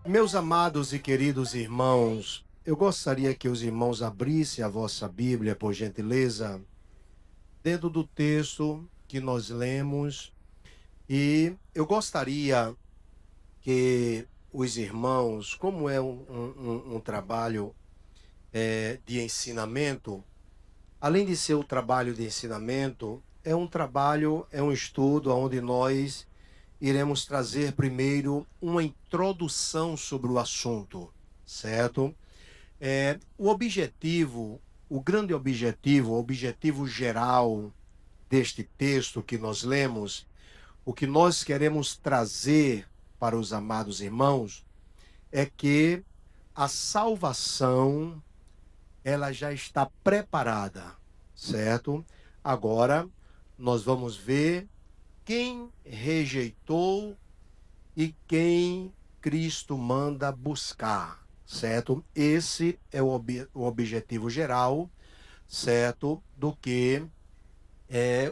Meus amados e queridos irmãos, eu gostaria que os irmãos abrissem a vossa Bíblia, por gentileza, dentro do texto que nós lemos, e eu gostaria que os irmãos, como é um trabalho de ensinamento, além de ser um trabalho de ensinamento, é um estudo onde nós iremos trazer primeiro uma introdução sobre o assunto, certo? O objetivo, o grande objetivo, o objetivo geral deste texto que nós lemos, o que nós queremos trazer para os amados irmãos é que a salvação ela já está preparada, certo? Agora nós vamos ver quem rejeitou e quem Cristo manda buscar, certo? Esse é o objetivo geral, certo? Do que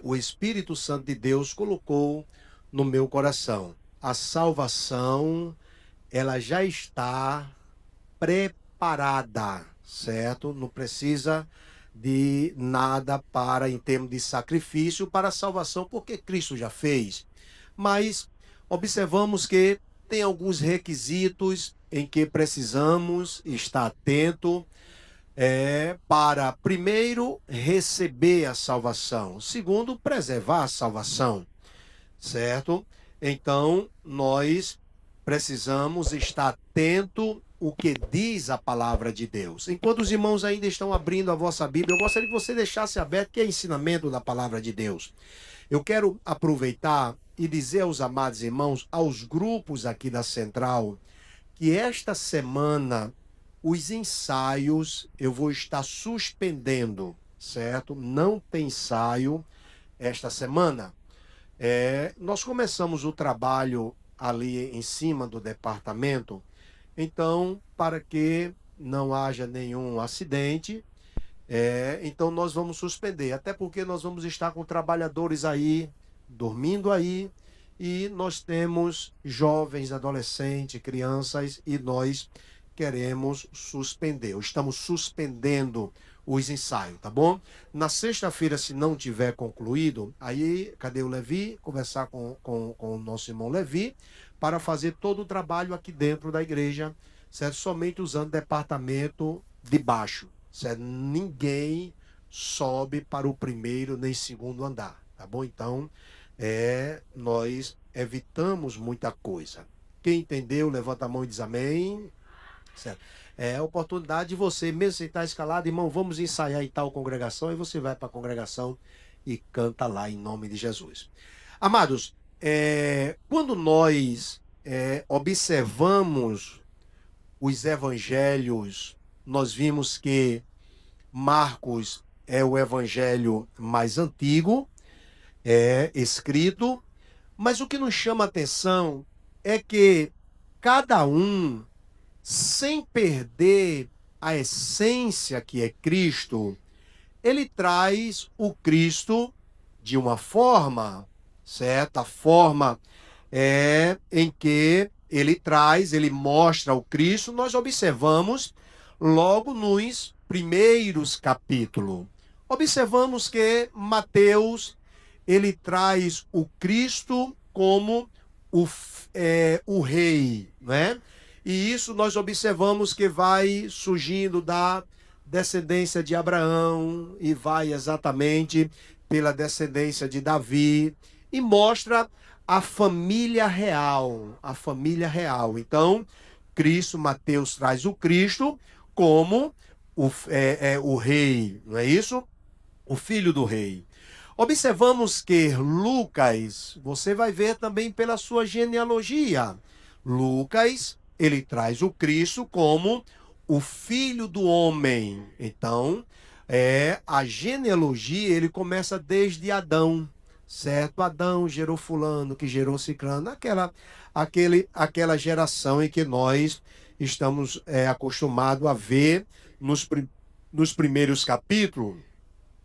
o Espírito Santo de Deus colocou no meu coração. A salvação, ela já está preparada, certo? Não precisa de nada para, em termos de sacrifício, para a salvação, porque Cristo já fez. Mas observamos que tem alguns requisitos em que precisamos estar atento para, primeiro, receber a salvação, segundo, preservar a salvação, certo? Então, nós precisamos estar atento o que diz a palavra de Deus. Enquanto os irmãos ainda estão abrindo a vossa Bíblia, eu gostaria que você deixasse aberto que é ensinamento da palavra de Deus. Eu quero aproveitar e dizer aos amados irmãos, aos grupos aqui da Central, que esta semana os ensaios eu vou estar suspendendo, certo? Não tem ensaio esta semana. Nós começamos o trabalho ali em cima do departamento, então, para que não haja nenhum acidente, então nós vamos suspender, até porque nós vamos estar com trabalhadores aí, dormindo aí, e nós temos jovens, adolescentes, crianças, e nós queremos suspender. Estamos suspendendo os ensaios, tá bom? Na sexta-feira, se não tiver concluído, aí, cadê o Levi? Conversar com o nosso irmão Levi, para fazer todo o trabalho aqui dentro da igreja, certo? Somente usando departamento de baixo, certo? Ninguém sobe para o primeiro nem segundo andar, tá bom? Então, nós evitamos muita coisa. Quem entendeu, levanta a mão e diz amém. Certo. É a oportunidade de você, mesmo sem estar escalado, irmão, vamos ensaiar em tal congregação, e você vai para a congregação e canta lá em nome de Jesus. Amados, quando nós observamos os evangelhos, nós vimos que Marcos é o evangelho mais antigo, escrito, mas o que nos chama a atenção é que cada um, sem perder a essência que é Cristo, ele traz o Cristo de uma forma, certa forma em que ele mostra o Cristo, nós observamos logo nos primeiros capítulos. Observamos que Mateus, ele traz o Cristo como o rei, né? E isso nós observamos que vai surgindo da descendência de Abraão e vai exatamente pela descendência de Davi e mostra a família real, a família real. Então, Mateus traz o Cristo como o rei, não é isso? O filho do rei. Observamos que Lucas, você vai ver também pela sua genealogia, Lucas, ele traz o Cristo como o filho do homem. Então, a genealogia, ele começa desde Adão, certo? Adão gerou fulano, que gerou ciclano, aquela geração em que nós estamos acostumados a ver nos primeiros capítulos.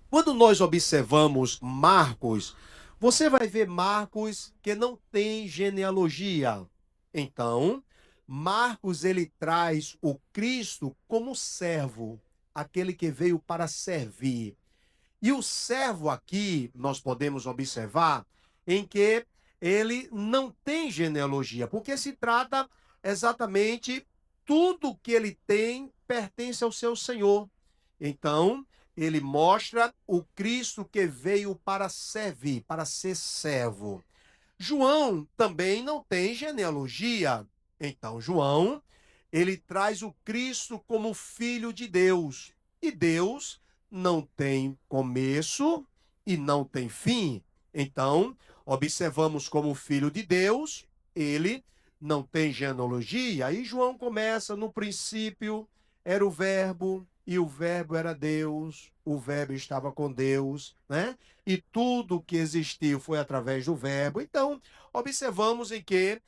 Quando nós observamos Marcos, você vai ver Marcos que não tem genealogia. Então, Marcos ele traz o Cristo como servo, aquele que veio para servir. E o servo aqui, nós podemos observar em que ele não tem genealogia, porque se trata exatamente tudo que ele tem pertence ao seu Senhor. Então, ele mostra o Cristo que veio para servir, para ser servo. João também não tem genealogia. Então, João, ele traz o Cristo como filho de Deus. E Deus não tem começo e não tem fim. Então, observamos como filho de Deus, ele não tem genealogia. Aí João começa no princípio, era o verbo, e o verbo era Deus, o verbo estava com Deus, né? E tudo que existiu foi através do verbo. Então, observamos em que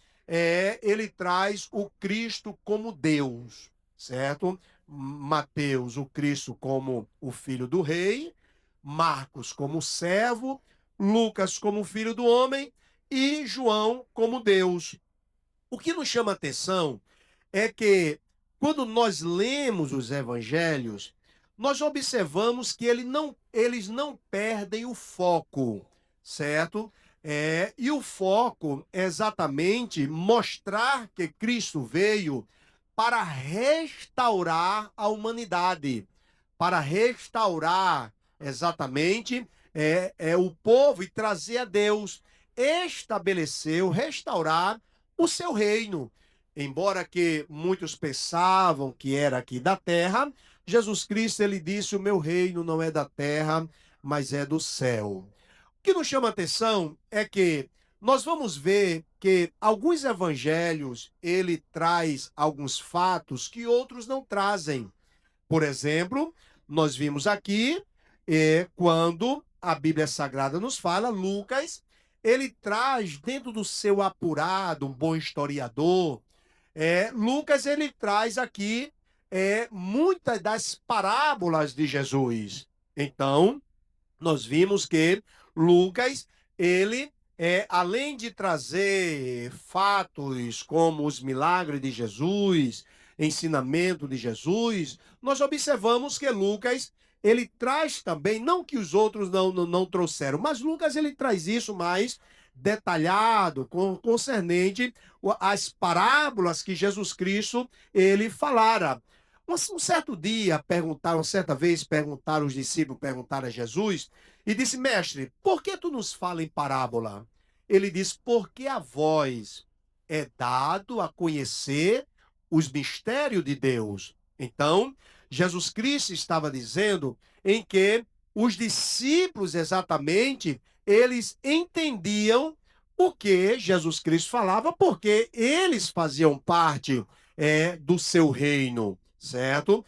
ele traz o Cristo como Deus, certo? Mateus, o Cristo como o filho do rei, Marcos como servo, Lucas como filho do homem e João como Deus. O que nos chama atenção é que quando nós lemos os evangelhos, nós observamos que eles não perdem o foco, certo? E o foco é exatamente mostrar que Cristo veio para restaurar a humanidade, para restaurar exatamente o povo e trazer a Deus, restaurar o seu reino. Embora que muitos pensavam que era aqui da terra, Jesus Cristo ele disse: "O meu reino não é da terra, mas é do céu". O que nos chama a atenção é que nós vamos ver que alguns evangelhos ele traz alguns fatos que outros não trazem. Por exemplo, nós vimos aqui quando a Bíblia Sagrada nos fala, Lucas, ele traz dentro do seu apurado, um bom historiador, Lucas ele traz aqui muitas das parábolas de Jesus. Então, nós vimos que Lucas, ele, além de trazer fatos como os milagres de Jesus, ensinamento de Jesus, nós observamos que Lucas, ele traz também, não que os outros não trouxeram, mas Lucas ele traz isso mais detalhado, concernente às parábolas que Jesus Cristo ele falara. Um certo dia certa vez perguntaram os discípulos, perguntaram a Jesus, e disse: "Mestre, por que tu nos fala em parábola?" Ele diz: "Porque a vós é dado a conhecer os mistérios de Deus." Então, Jesus Cristo estava dizendo em que os discípulos exatamente, eles entendiam o que Jesus Cristo falava, porque eles faziam parte do seu reino, certo?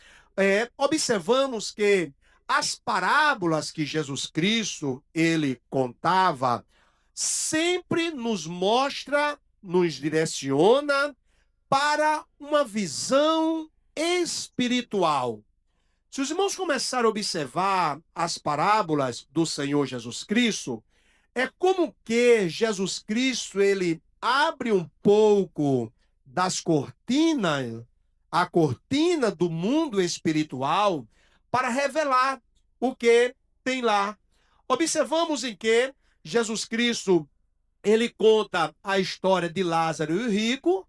Observamos que as parábolas que Jesus Cristo ele contava sempre nos mostra, nos direciona para uma visão espiritual. Se os irmãos começarem a observar as parábolas do Senhor Jesus Cristo, é como que Jesus Cristo ele abre um pouco das cortinas, a cortina do mundo espiritual, para revelar o que tem lá. Observamos em que Jesus Cristo ele conta a história de Lázaro e o rico,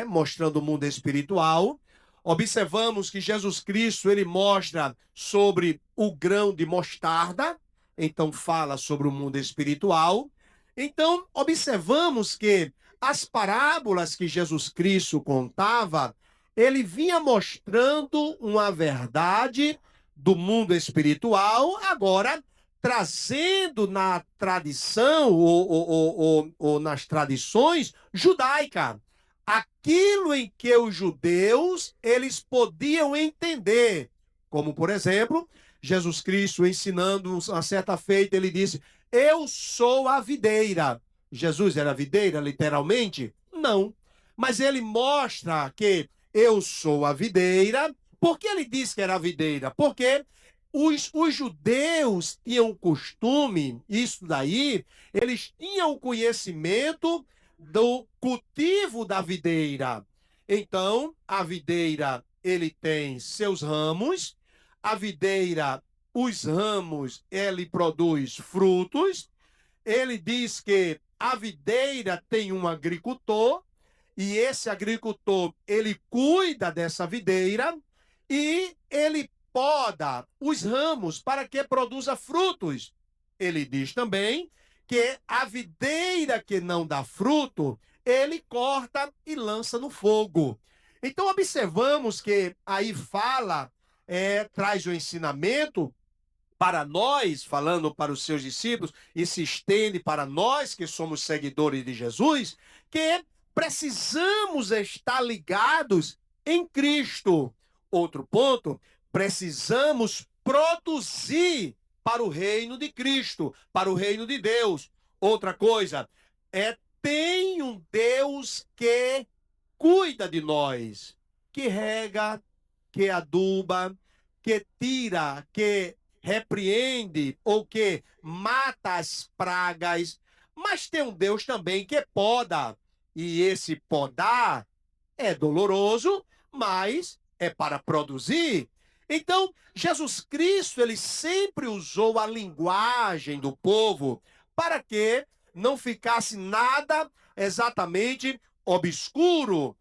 mostrando o mundo espiritual. Observamos que Jesus Cristo ele mostra sobre o grão de mostarda, então fala sobre o mundo espiritual. Então, observamos que as parábolas que Jesus Cristo contava, ele vinha mostrando uma verdade do mundo espiritual, agora trazendo na tradição ou nas tradições judaicas aquilo em que os judeus eles podiam entender, como por exemplo, Jesus Cristo ensinando uma certa feita, ele disse: "Eu sou a videira." Jesus era a videira, literalmente? Não. Mas ele mostra que eu sou a videira. Por que ele disse que era a videira? Porque os judeus tinham costume, isso daí, eles tinham o conhecimento do cultivo da videira. Então, a videira, ele tem seus ramos, a videira, os ramos, ele produz frutos. Ele diz que a videira tem um agricultor, e esse agricultor, ele cuida dessa videira e ele poda os ramos para que produza frutos. Ele diz também que a videira que não dá fruto, ele corta e lança no fogo. Então observamos que aí fala, traz o ensinamento para nós, falando para os seus discípulos, e se estende para nós que somos seguidores de Jesus, que precisamos estar ligados em Cristo. Outro ponto, precisamos produzir para o reino de Cristo, para o reino de Deus. Outra coisa, tem um Deus que cuida de nós, que rega, que aduba, que tira, que repreende ou que mata as pragas, mas tem um Deus também que poda. E esse podar é doloroso, mas é para produzir. Então, Jesus Cristo, ele sempre usou a linguagem do povo para que não ficasse nada exatamente obscuro.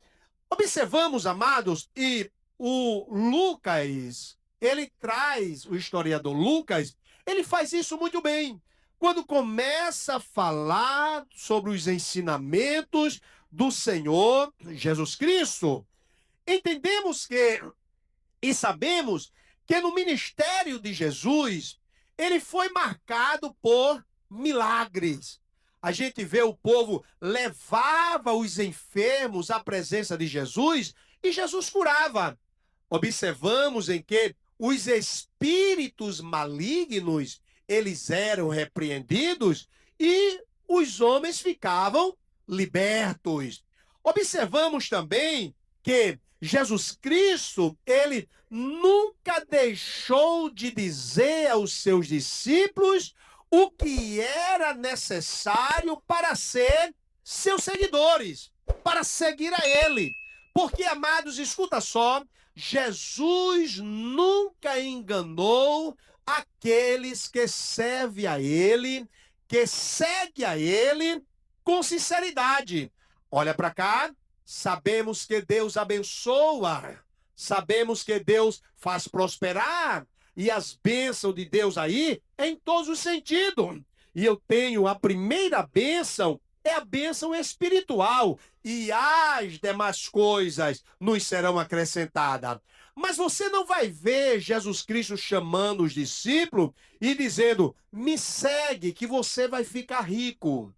Observamos, amados, e o Lucas, ele traz, o historiador Lucas, ele faz isso muito bem. Quando começa a falar sobre os ensinamentos do Senhor Jesus Cristo, entendemos que e sabemos que no ministério de Jesus, ele foi marcado por milagres. A gente vê o povo levava os enfermos à presença de Jesus e Jesus curava. Observamos em que os espíritos malignos, eles eram repreendidos e os homens ficavam libertos. Observamos também que Jesus Cristo, ele nunca deixou de dizer aos seus discípulos o que era necessário para ser seus seguidores, para seguir a ele. Porque, amados, escuta só, Jesus nunca enganou aqueles que servem a ele, que seguem a ele com sinceridade. Olha para cá, sabemos que Deus abençoa, sabemos que Deus faz prosperar, e as bênçãos de Deus aí é em todos os sentidos. E eu tenho a primeira bênção, é a bênção espiritual, e as demais coisas nos serão acrescentadas. Mas você não vai ver Jesus Cristo chamando os discípulos e dizendo: me segue que você vai ficar rico.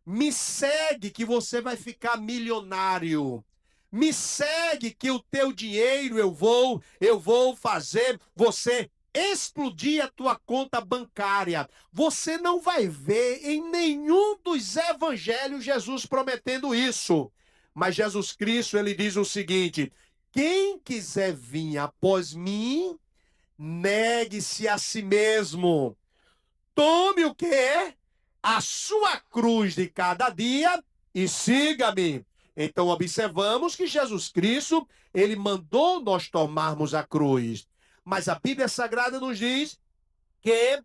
Me segue que você vai ficar milionário. Me segue que o teu dinheiro eu vou fazer você explodir a tua conta bancária. Você não vai ver em nenhum dos evangelhos Jesus prometendo isso. Mas Jesus Cristo, ele diz o seguinte: quem quiser vir após mim, negue-se a si mesmo. Tome o quê? A sua cruz de cada dia e siga-me. Então observamos que Jesus Cristo, ele mandou nós tomarmos a cruz. Mas a Bíblia Sagrada nos diz que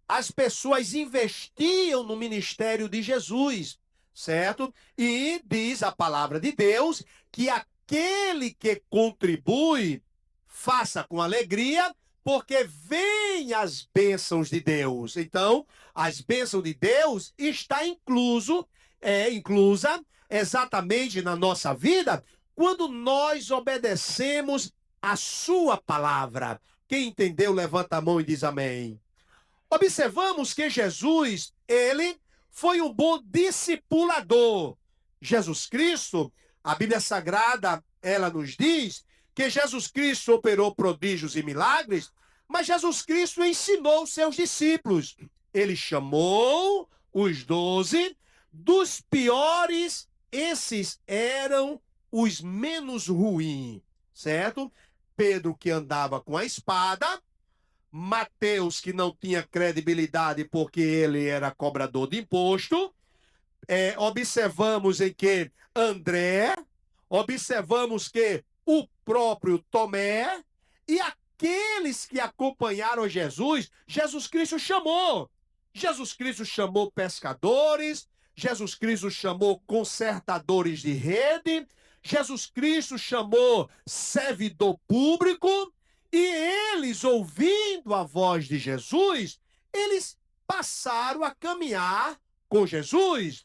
as pessoas investiam no ministério de Jesus, certo? E diz a palavra de Deus que aquele que contribui, faça com alegria, porque vem as bênçãos de Deus. Então, as bênçãos de Deus está inclusa exatamente na nossa vida quando nós obedecemos a sua palavra. Quem entendeu, levanta a mão e diz amém. Observamos que Jesus, ele foi um bom discipulador. Jesus Cristo, a Bíblia Sagrada, ela nos diz que Jesus Cristo operou prodígios e milagres, mas Jesus Cristo ensinou os seus discípulos. Ele chamou os 12, dos piores, esses eram os menos ruins, certo? Pedro, que andava com a espada, Mateus, que não tinha credibilidade porque ele era cobrador de imposto. Observamos em que André, observamos que o próprio Tomé e aqueles que acompanharam Jesus, Jesus Cristo chamou. Jesus Cristo chamou pescadores, Jesus Cristo chamou consertadores de rede, Jesus Cristo chamou servidor público, e eles, ouvindo a voz de Jesus, eles passaram a caminhar com Jesus.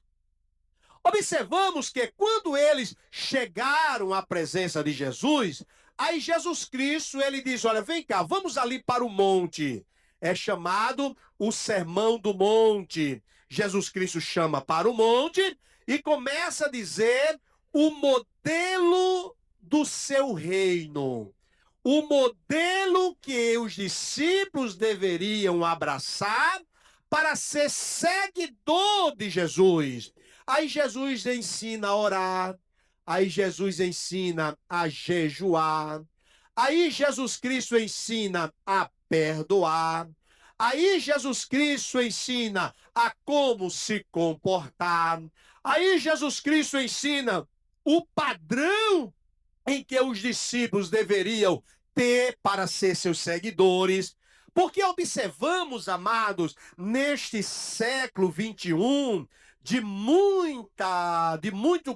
Observamos que quando eles chegaram à presença de Jesus, aí Jesus Cristo, ele diz, olha, vem cá, vamos ali para o monte. É chamado o Sermão do Monte. Jesus Cristo chama para o monte e começa a dizer o modelo do seu reino. O modelo que os discípulos deveriam abraçar para ser seguidor de Jesus. Aí Jesus ensina a orar, aí Jesus ensina a jejuar, aí Jesus Cristo ensina a perdoar, aí Jesus Cristo ensina a como se comportar, aí Jesus Cristo ensina o padrão em que os discípulos deveriam ter para ser seus seguidores. Porque observamos, amados, neste século 21, de muito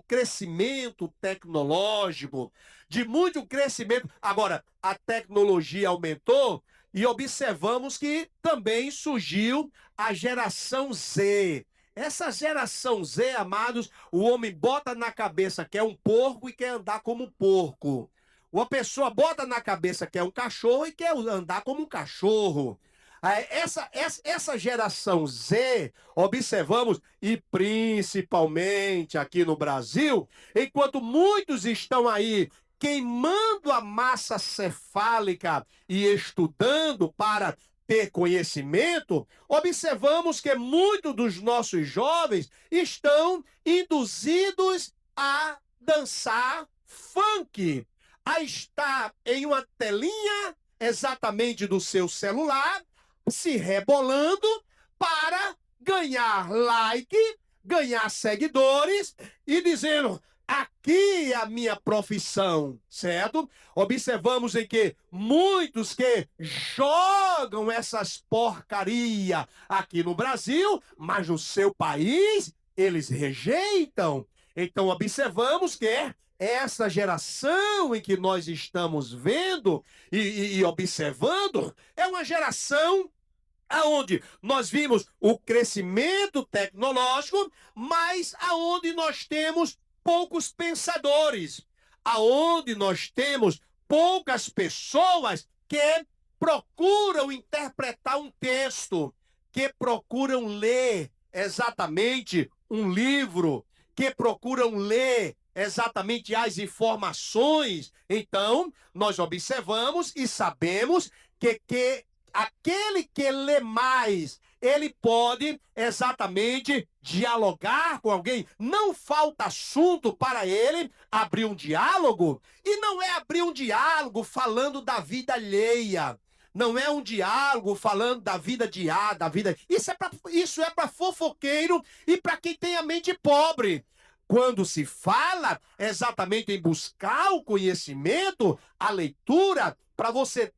crescimento tecnológico, de muito crescimento. Agora, a tecnologia aumentou e observamos que também surgiu a geração Z. Essa geração Z, amados, o homem bota na cabeça que é um porco e quer andar como porco. Uma pessoa bota na cabeça que é um cachorro e quer andar como um cachorro. Essa geração Z, observamos, e principalmente aqui no Brasil, enquanto muitos estão aí queimando a massa cefálica e estudando para ter conhecimento, observamos que muitos dos nossos jovens estão induzidos a dançar funk, a estar em uma telinha exatamente do seu celular, se rebolando para ganhar like, ganhar seguidores e dizendo, aqui é a minha profissão, certo? Observamos em que muitos que jogam essas porcaria aqui no Brasil, mas no seu país eles rejeitam. Então observamos que essa geração em que nós estamos vendo e observando é uma geração aonde nós vimos o crescimento tecnológico, mas aonde nós temos poucos pensadores, aonde nós temos poucas pessoas que procuram interpretar um texto, que procuram ler exatamente um livro, que procuram ler exatamente as informações. Então, nós observamos e sabemos que aquele que lê mais, ele pode exatamente dialogar com alguém. Não falta assunto para ele abrir um diálogo. E não é abrir um diálogo falando da vida alheia. Não é um diálogo falando da vida de A, da vida... Isso é para fofoqueiro e para quem tem a mente pobre. Quando se fala exatamente em buscar o conhecimento, a leitura, para você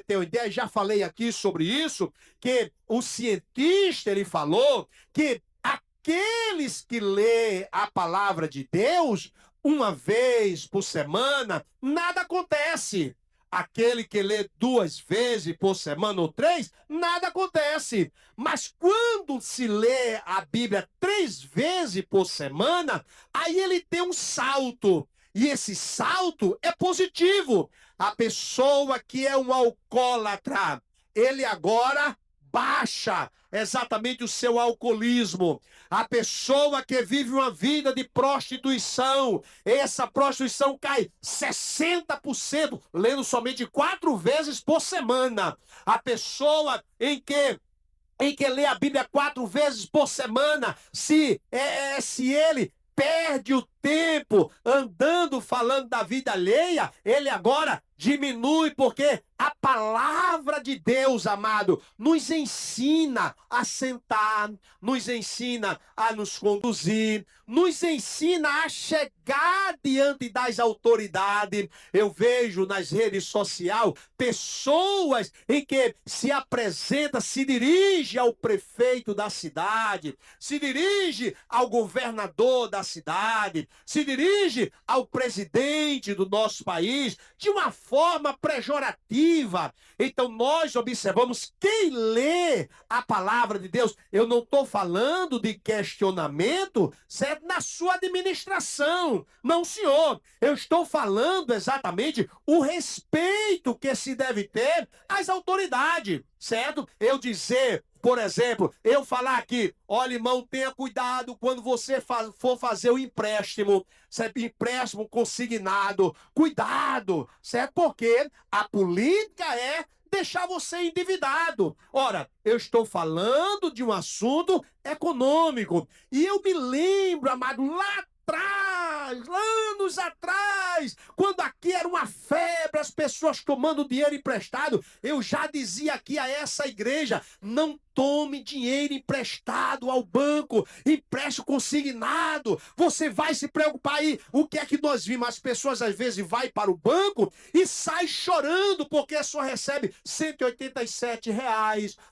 ter uma ideia, já falei aqui sobre isso, que o cientista, ele falou que aqueles que lê a palavra de Deus uma vez por semana, nada acontece. Aquele que lê 2 vezes por semana ou 3, nada acontece. Mas quando se lê a Bíblia 3 vezes por semana, aí ele tem um salto. E esse salto é positivo. A pessoa que é um alcoólatra, ele agora baixa exatamente o seu alcoolismo. A pessoa que vive uma vida de prostituição, essa prostituição cai 60%, lendo somente 4 vezes por semana. A pessoa em que lê a Bíblia 4 vezes por semana, se ele perde o tempo andando falando da vida alheia, ele agora Diminui porque a palavra de Deus, amado, nos ensina a sentar, nos ensina a nos conduzir, nos ensina a chegar diante das autoridades. Eu vejo nas redes sociais pessoas em que se apresenta, se dirige ao prefeito da cidade, se dirige ao governador da cidade, se dirige ao presidente do nosso país de uma forma pejorativa. Então nós observamos quem lê a palavra de Deus. Eu não estou falando de questionamento, certo? Na sua administração. Não, senhor. Eu estou falando exatamente o respeito que se deve ter às autoridades, certo? Eu dizer, por exemplo, eu falar aqui, olha, irmão, tenha cuidado quando você for fazer o empréstimo, certo? Empréstimo consignado, cuidado, certo? Porque a política é deixar você endividado. Ora, eu estou falando de um assunto econômico. E eu me lembro, amado, lá atrás, anos atrás, quando aqui era uma febre, as pessoas tomando dinheiro emprestado, eu já dizia aqui a essa igreja, não tome dinheiro emprestado ao banco, empréstimo consignado, você vai se preocupar aí. O que é que nós vimos? As pessoas às vezes vai para o banco e sai chorando porque só recebe R$ 187, R$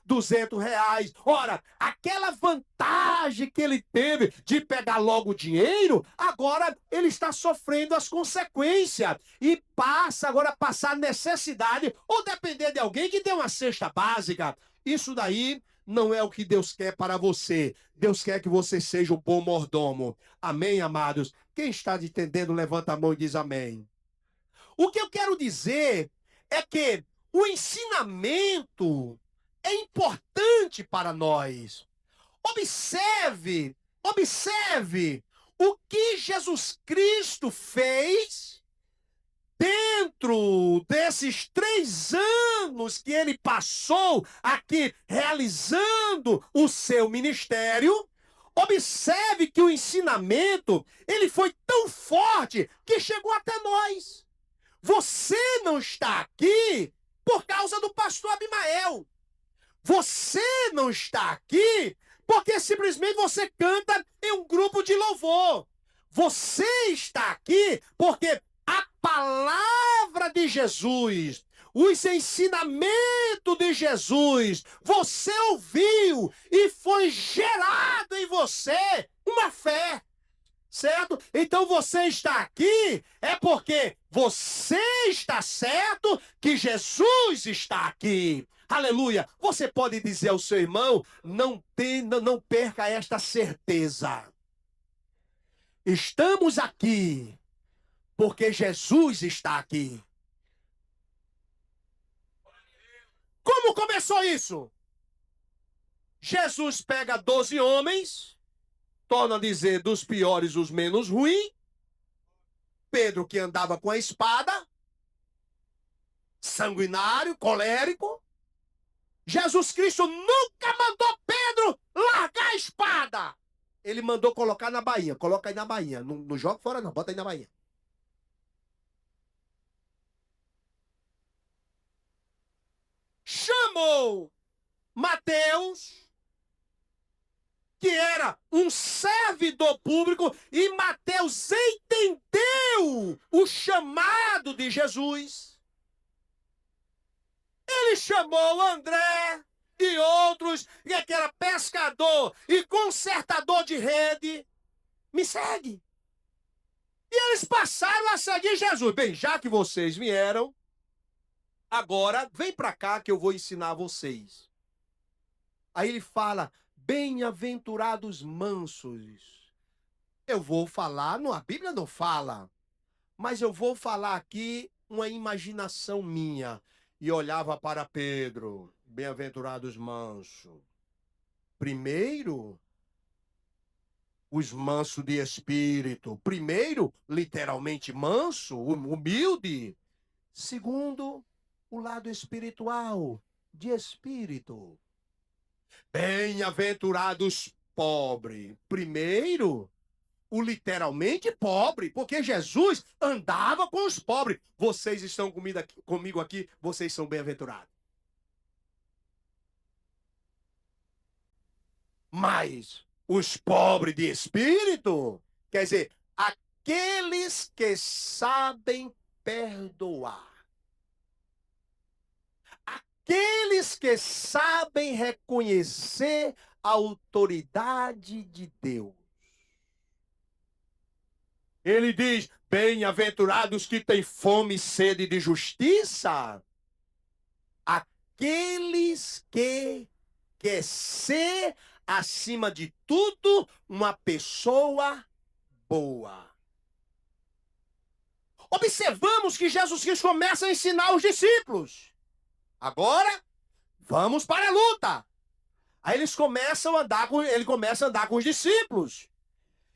200. Ora, aquela vantagem que ele teve de pegar logo o dinheiro, agora ele está sofrendo as consequências e passa agora a passar necessidade ou depender de alguém que dê uma cesta básica. Isso daí não é o que Deus quer para você. Deus quer que você seja um bom mordomo. Amém, amados? Quem está entendendo, levanta a mão e diz amém. O que eu quero dizer é que o ensinamento é importante para nós. Observe o que Jesus Cristo fez dentro desses 3 anos que ele passou aqui realizando o seu ministério. Observe que o ensinamento, ele foi tão forte que chegou até nós. Você não está aqui por causa do pastor Abimael. Você não está aqui porque simplesmente você canta em um grupo de louvor. Você está aqui porque a palavra de Jesus, os ensinamentos de Jesus, você ouviu e foi gerado em você uma fé. Certo? Então você está aqui é porque você está certo que Jesus está aqui. Aleluia. Você pode dizer ao seu irmão, não perca esta certeza. Estamos aqui porque Jesus está aqui. Como começou isso? Jesus pega 12 homens, torna a dizer dos piores os menos ruins. Pedro, que andava com a espada, sanguinário, colérico. Jesus Cristo nunca mandou Pedro largar a espada. Ele mandou colocar na bainha. Coloca aí na bainha. Não joga fora não, bota aí na bainha. Chamou Mateus, que era um servidor público, e Mateus entendeu o chamado de Jesus. Ele chamou André e outros, que era pescador e consertador de rede. Me segue. E eles passaram a seguir Jesus. Bem, já que vocês vieram, agora vem para cá que eu vou ensinar vocês. Aí ele fala, bem-aventurados mansos. Eu vou falar, a Bíblia não fala, mas eu vou falar aqui uma imaginação minha. E olhava para Pedro, bem-aventurados mansos. Primeiro, os mansos de espírito. Primeiro, literalmente manso, humilde. Segundo, o lado espiritual, de espírito. Bem-aventurados pobres. Primeiro, o literalmente pobre, porque Jesus andava com os pobres. Vocês estão comigo aqui, vocês são bem-aventurados. Mas os pobres de espírito, quer dizer, aqueles que sabem perdoar. Aqueles que sabem reconhecer a autoridade de Deus. Ele diz: bem-aventurados que têm fome e sede de justiça. Aqueles que quer ser, acima de tudo, uma pessoa boa. Observamos que Jesus Cristo começa a ensinar os discípulos. Agora, vamos para a luta. Aí ele começa a andar com os discípulos.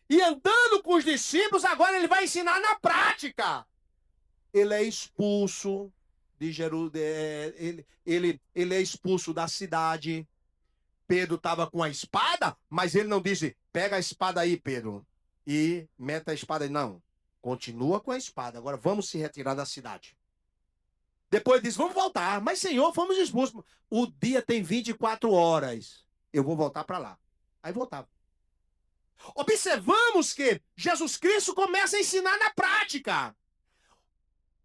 E andando com os discípulos, agora ele vai ensinar na prática. Ele é expulso de Jerusalém, ele é expulso da cidade. Pedro estava com a espada, mas ele não disse: pega a espada aí, Pedro, e meta a espada aí. Não, continua com a espada. Agora vamos se retirar da cidade. Depois diz: vamos voltar. Mas, Senhor, fomos expulsos. O dia tem 24 horas. Eu vou voltar para lá. Aí voltava. Observamos que Jesus Cristo começa a ensinar na prática.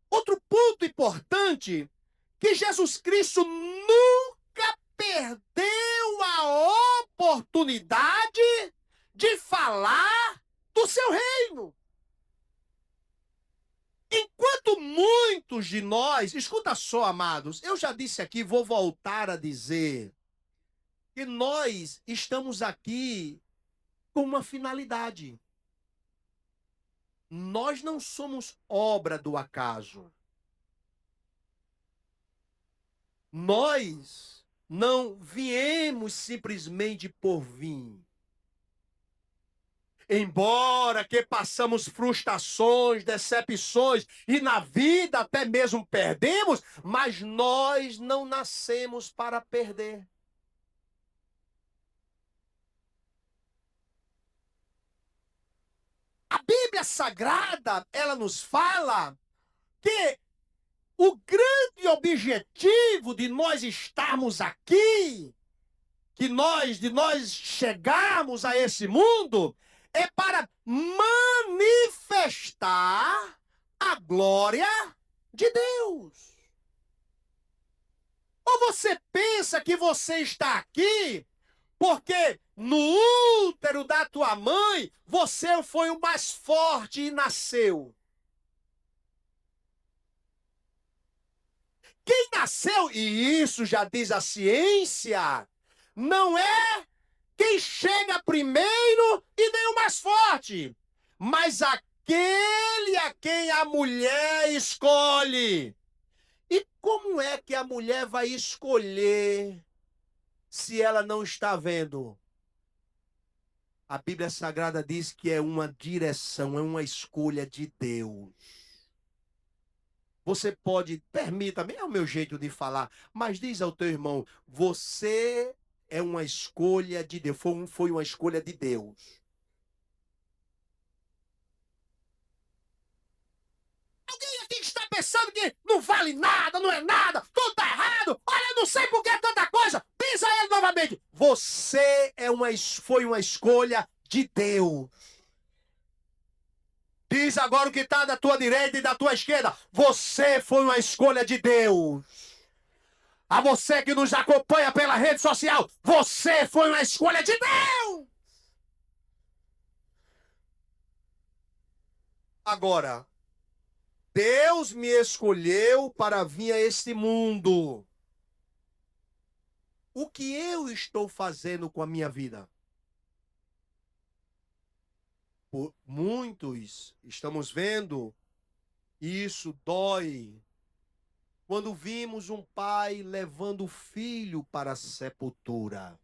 Outro ponto importante, que Jesus Cristo nunca perdeu a oportunidade de falar do seu reino. Enquanto muitos de nós, escuta só, amados, eu já disse aqui, vou voltar a dizer, que nós estamos aqui com uma finalidade. Nós não somos obra do acaso. Nós não viemos simplesmente por vir. Embora que passamos frustrações, decepções e na vida até mesmo perdemos, mas nós não nascemos para perder. A Bíblia Sagrada, ela nos fala que o grande objetivo de nós estarmos aqui, de nós chegarmos a esse mundo, é para manifestar a glória de Deus. Ou você pensa que você está aqui porque no útero da tua mãe você foi o mais forte e nasceu? Quem nasceu, e isso já diz a ciência, não é quem chega primeiro e nem o mais forte, mas aquele a quem a mulher escolhe. E como é que a mulher vai escolher se ela não está vendo? A Bíblia Sagrada diz que é uma direção, é uma escolha de Deus. Você pode, permita-me, é o meu jeito de falar, mas diz ao teu irmão: você é uma escolha de Deus, foi uma escolha de Deus. Alguém aqui está pensando que não vale nada, não é nada, tudo está errado, olha, não sei por que tanta coisa. Diz a ele novamente: você foi uma escolha de Deus. Diz agora o que está da tua direita e da tua esquerda: você foi uma escolha de Deus. A você que nos acompanha pela rede social, você foi uma escolha de Deus. Agora, Deus me escolheu para vir a este mundo. O que eu estou fazendo com a minha vida? Por muitos estamos vendo, isso dói. Quando vimos um pai levando o filho para a sepultura,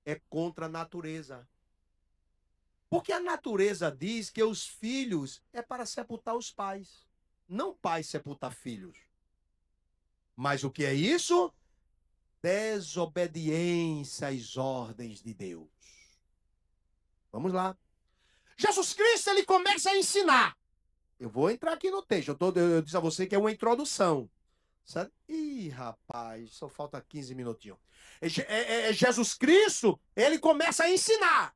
é contra a natureza. Porque a natureza diz que os filhos é para sepultar os pais, não pais sepultar filhos. Mas o que é isso? Desobediência às ordens de Deus. Vamos lá. Jesus Cristo, ele começa a ensinar. Eu vou entrar aqui no texto. Eu disse a você que é uma introdução. Sabe? Ih, rapaz, só falta 15 minutinhos. Jesus Cristo, ele começa a ensinar.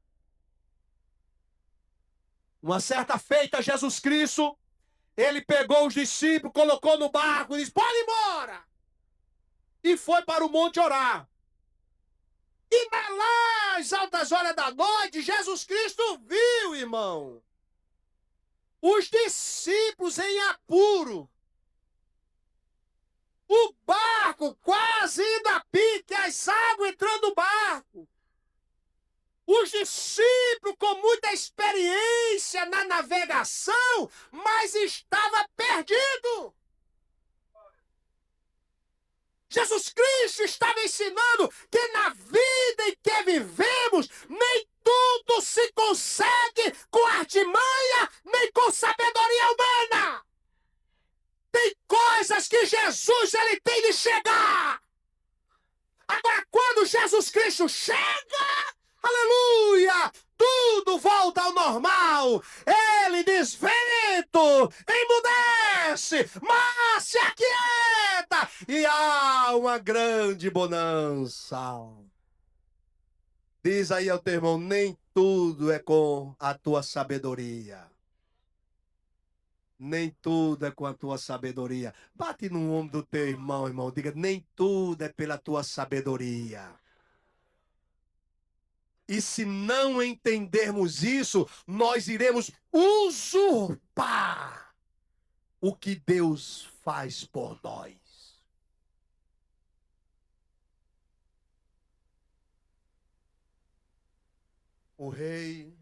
Uma certa feita, Jesus Cristo, ele pegou os discípulos, colocou no barco e disse: pode ir embora! E foi para o monte orar. E nas altas horas da noite, Jesus Cristo viu, irmão, os discípulos em apuro. O barco quase indo a pique, as águas entrando no barco. Os discípulos com muita experiência na navegação, mas estava perdido. Jesus Cristo estava ensinando que na vida em que vivemos, nem tudo se consegue com artimanha, nem com sabedoria humana. Tem coisas que Jesus ele tem de chegar. Agora, quando Jesus Cristo chega, aleluia, tudo volta ao normal. Ele diz: vento, emudece, mar se aquieta. E há uma grande bonança. Diz aí ao teu irmão: nem tudo é com a tua sabedoria. Nem tudo é com a tua sabedoria. Bate no ombro do teu irmão, irmão. Diga: nem tudo é pela tua sabedoria. E se não entendermos isso, nós iremos usurpar o que Deus faz por nós. O rei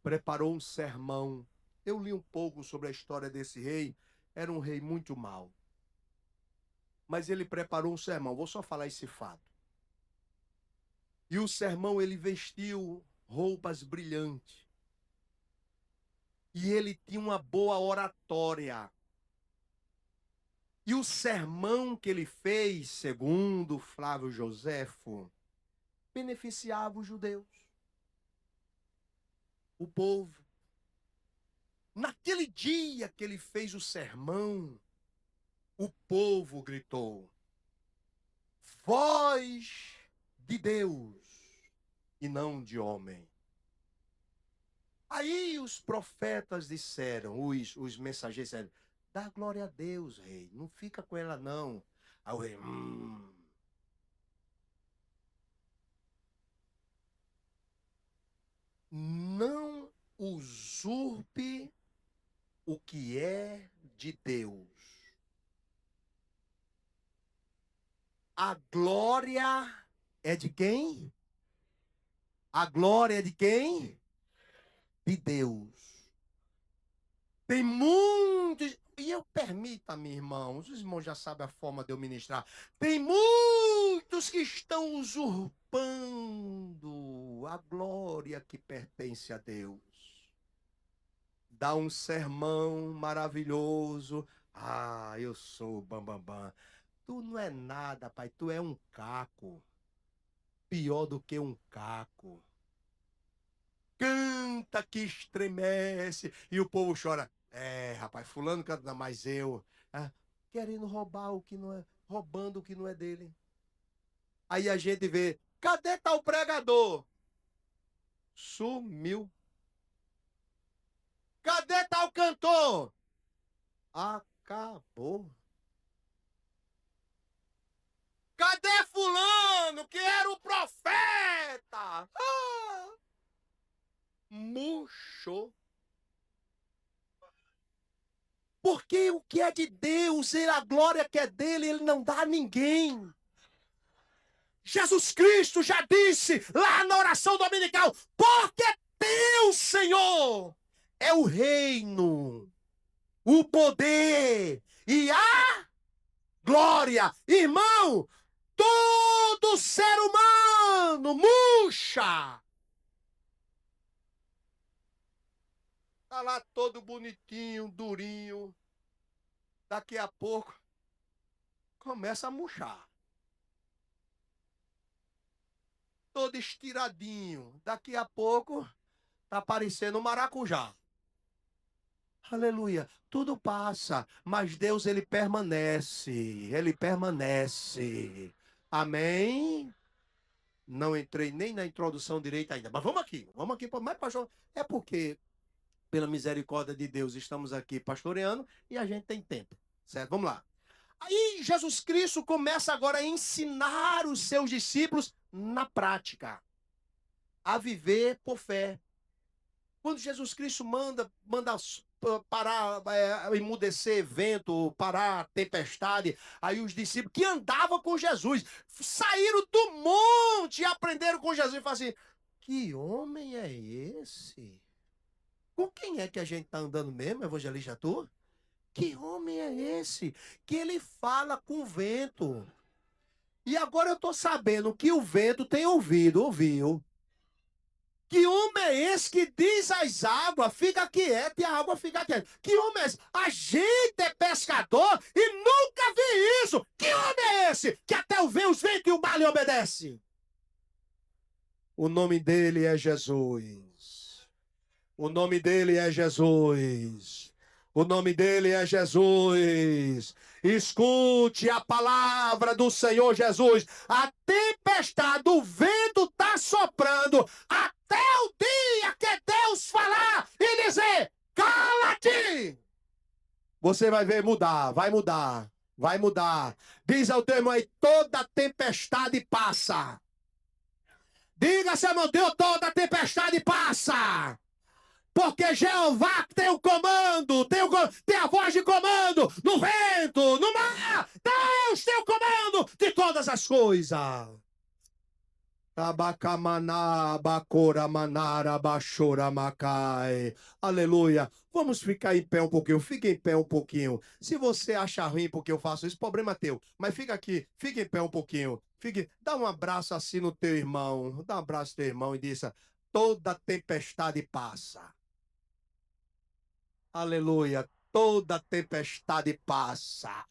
preparou um sermão. Eu li um pouco sobre a história desse rei. Era um rei muito mau. Mas ele preparou um sermão. Vou só falar esse fato. E o sermão, ele vestiu roupas brilhantes. E ele tinha uma boa oratória. E o sermão que ele fez, segundo Flávio Joséfo, beneficiava os judeus, o povo. Naquele dia que ele fez o sermão, o povo gritou: voz de Deus e não de homem. Aí os profetas disseram, os mensageiros disseram: dá glória a Deus, rei, não fica com ela não. Aí o rei: não usurpe o que é de Deus. A glória é de quem? A glória é de quem? De Deus. Tem muitos, e eu permita-me, irmãos, os irmãos já sabem a forma de eu ministrar. Tem muitos que estão usurpando a glória que pertence a Deus. Dá um sermão maravilhoso. Ah, eu sou o bambambam. Tu não é nada, pai, tu é um caco. Pior do que um caco. Canta que estremece e o povo chora. É, rapaz, fulano canta, mas eu. Querendo roubar o que não é, roubando o que não é dele. Aí a gente vê, cadê tal pregador? Sumiu. Cadê tal cantor? Acabou. Cadê fulano que era o profeta? Murchou. Porque o que é de Deus, a glória que é dele, ele não dá a ninguém. Jesus Cristo já disse lá na oração dominical: porque teu, Senhor, é o reino, o poder e a glória. Irmão, todo ser humano murcha. Tá lá todo bonitinho, durinho. Daqui a pouco começa a murchar. Todo estiradinho. Daqui a pouco Está parecendo um maracujá. Aleluia. Tudo passa, mas Deus, ele permanece. Ele permanece. Amém? Não entrei nem na introdução direita ainda. Mas vamos aqui. Vamos aqui. Mas, pastor, é porque, pela misericórdia de Deus, estamos aqui pastoreando e a gente tem tempo. Certo? Vamos lá. Aí Jesus Cristo começa agora a ensinar os seus discípulos na prática a viver por fé. Quando Jesus Cristo manda parar, emudecer vento, parar tempestade, aí os discípulos que andavam com Jesus saíram do monte e aprenderam com Jesus e falaram assim: que homem é esse? Com quem é que a gente está andando mesmo, evangelista tu? Que homem é esse? Que ele fala com o vento. E agora eu estou sabendo que o vento tem ouviu. Que homem é esse que diz às águas, fica quieta e a água fica quieta? Que homem é esse? A gente é pescador e nunca vi isso. Que homem é esse? Que até os ventos e o mar lhe obedecem. O nome dele é Jesus. O nome dele é Jesus. O nome dele é Jesus. Escute a palavra do Senhor Jesus. A tempestade, o vento está soprando até o dia que Deus falar e dizer: cala-te! Você vai ver mudar, vai mudar, vai mudar. Diz ao teu irmão aí: toda tempestade passa. Diga, seu irmão, Deus, toda tempestade passa. Porque Jeová tem o comando, tem a voz de comando no vento, no mar. Deus tem o comando de todas as coisas. Aleluia. Vamos ficar em pé um pouquinho. Fique em pé um pouquinho. Se você acha ruim porque eu faço isso, problema é teu. Mas fica aqui, fique em pé um pouquinho. Dá um abraço assim no teu irmão. Dá um abraço no teu irmão e diz: toda tempestade passa. Aleluia. Toda tempestade passa.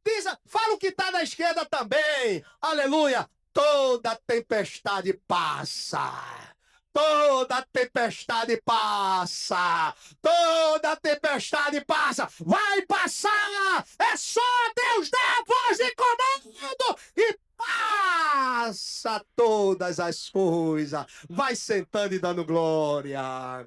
Diz, fala o que está na esquerda também. Aleluia. Toda tempestade passa. Toda tempestade passa. Toda tempestade passa. Vai passar. É só Deus dar a voz de comando e passa todas as coisas. Vai sentando e dando glória.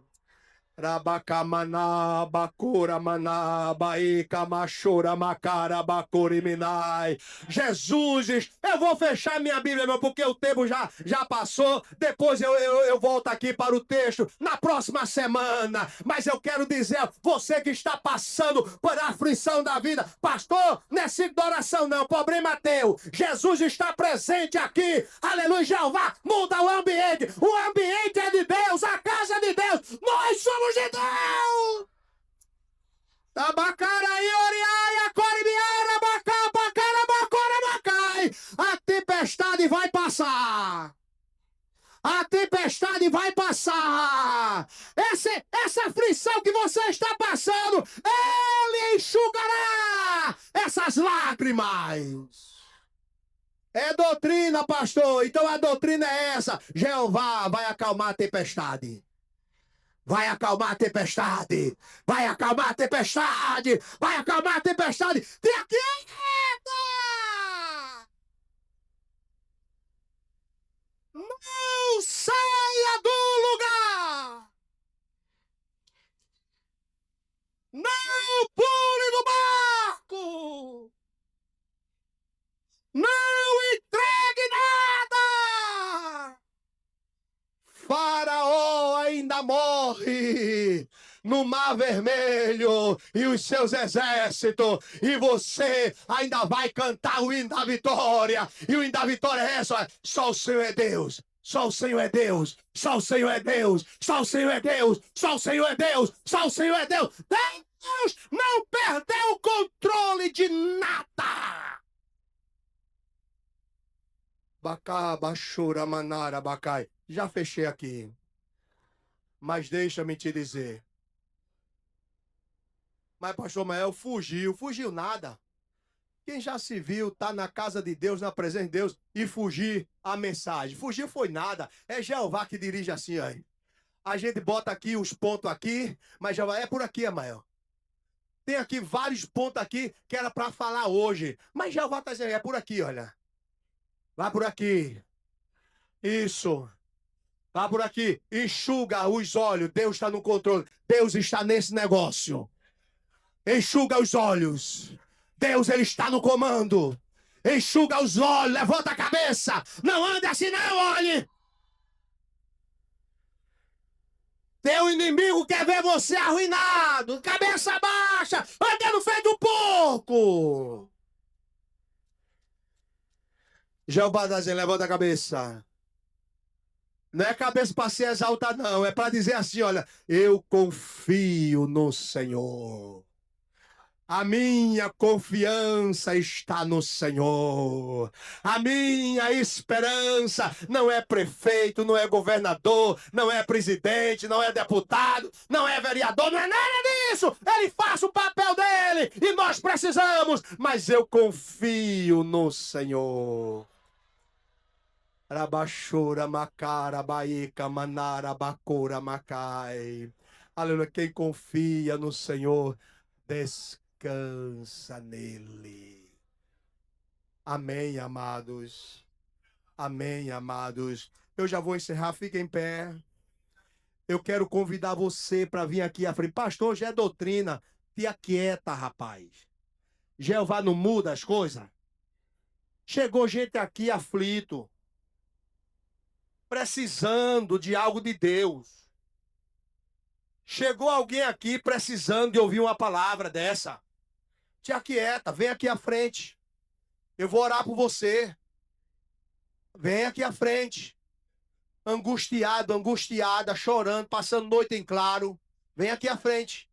Rabacamaná, bacura maná, baíca, machura, macara, bacuriminai. Jesus, eu vou fechar minha Bíblia, meu, porque o tempo já passou. Depois eu volto aqui para o texto na próxima semana. Mas eu quero dizer, você que está passando por aflição da vida, pastor, não é ciclo de oração, não, problema teu. Jesus está presente aqui. Aleluia, Jeová, muda o ambiente. O ambiente é de Deus, a casa é de Deus. Nós somos de Deus! Tabacaraí, oriai, corimiara, bacara, bacai. A tempestade vai passar. A tempestade vai passar. Essa aflição que você está passando, Ele enxugará essas lágrimas. É doutrina, pastor. Então a doutrina é essa. Jeová vai acalmar a tempestade. Vai acalmar a tempestade. Vai acalmar a tempestade. Vai acalmar a tempestade. Fica quieta! Não saia do lugar. Não pule do barco. Não entregue nada. Faraó ainda morre no Mar Vermelho e os seus exércitos, e você ainda vai cantar o hino da vitória. E o hino da vitória é essa: só o Senhor é Deus. Só o Senhor é Deus. Só o Senhor é Deus. Só o Senhor é Deus. Só o Senhor é Deus. Só o Senhor é Deus. Deus não perdeu o controle de nada. Bacá, bachura, manara, bacai. Já fechei aqui. Mas deixa-me te dizer. Mas pastor Mael fugiu. Fugiu nada. Quem já se viu, tá na casa de Deus, na presença de Deus, e fugir a mensagem? Fugir foi nada. É Jeová que dirige assim aí. A gente bota aqui os pontos aqui, mas já vai, é por aqui, Amael. Tem aqui vários pontos aqui que era para falar hoje. Mas já vai dizendo, é por aqui, olha. Vai por aqui. Isso. Vai por aqui. Enxuga os olhos. Deus está no controle. Deus está nesse negócio. Enxuga os olhos. Deus, ele está no comando. Enxuga os olhos. Levanta a cabeça. Não ande assim, não, olhe. Teu inimigo quer ver você arruinado. Cabeça baixa. Andando feito um porco. Jeová da Zen, levanta a cabeça. Não é cabeça para se exaltar, não. É para dizer assim: olha, eu confio no Senhor. A minha confiança está no Senhor. A minha esperança não é prefeito, não é governador, não é presidente, não é deputado, não é vereador, não é nada disso. Ele faz o papel dele e nós precisamos, mas eu confio no Senhor. Rabachora macara baíca manara bacora macai. Aleluia, quem confia no Senhor, descansa nele. Amém, amados. Amém, amados. Eu já vou encerrar, fica em pé. Eu quero convidar você para vir aqui à frente. Pastor, já é doutrina. Te aquieta, rapaz. Jeová não muda as coisas. Chegou gente aqui aflito, precisando de algo de Deus. Chegou alguém aqui precisando de ouvir uma palavra dessa. Te aquieta, vem aqui à frente. Eu vou orar por você. Vem aqui à frente. Angustiado, angustiada, chorando, passando noite em claro. Vem aqui à frente.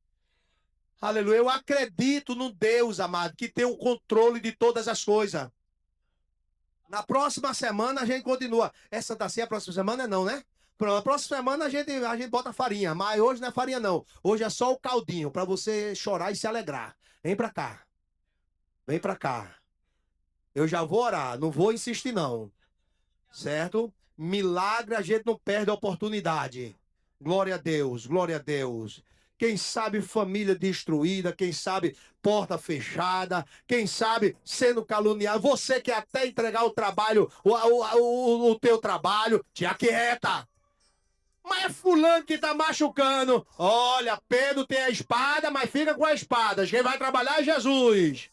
Aleluia. Eu acredito no Deus, amado, que tem o controle de todas as coisas. Na próxima semana a gente continua. Essa da ceia, a próxima semana não, né? Na próxima semana a gente bota farinha, mas hoje não é farinha não. Hoje é só o caldinho para você chorar e se alegrar. Vem para cá. Vem para cá. Eu já vou orar, não vou insistir não. Certo? Milagre a gente não perde a oportunidade. Glória a Deus, glória a Deus. Quem sabe família destruída, quem sabe porta fechada, quem sabe sendo caluniado. Você quer até entregar o trabalho, o teu trabalho, te aquieta. Mas é fulano que tá machucando. Olha, Pedro tem a espada, mas fica com a espada. Quem vai trabalhar é Jesus.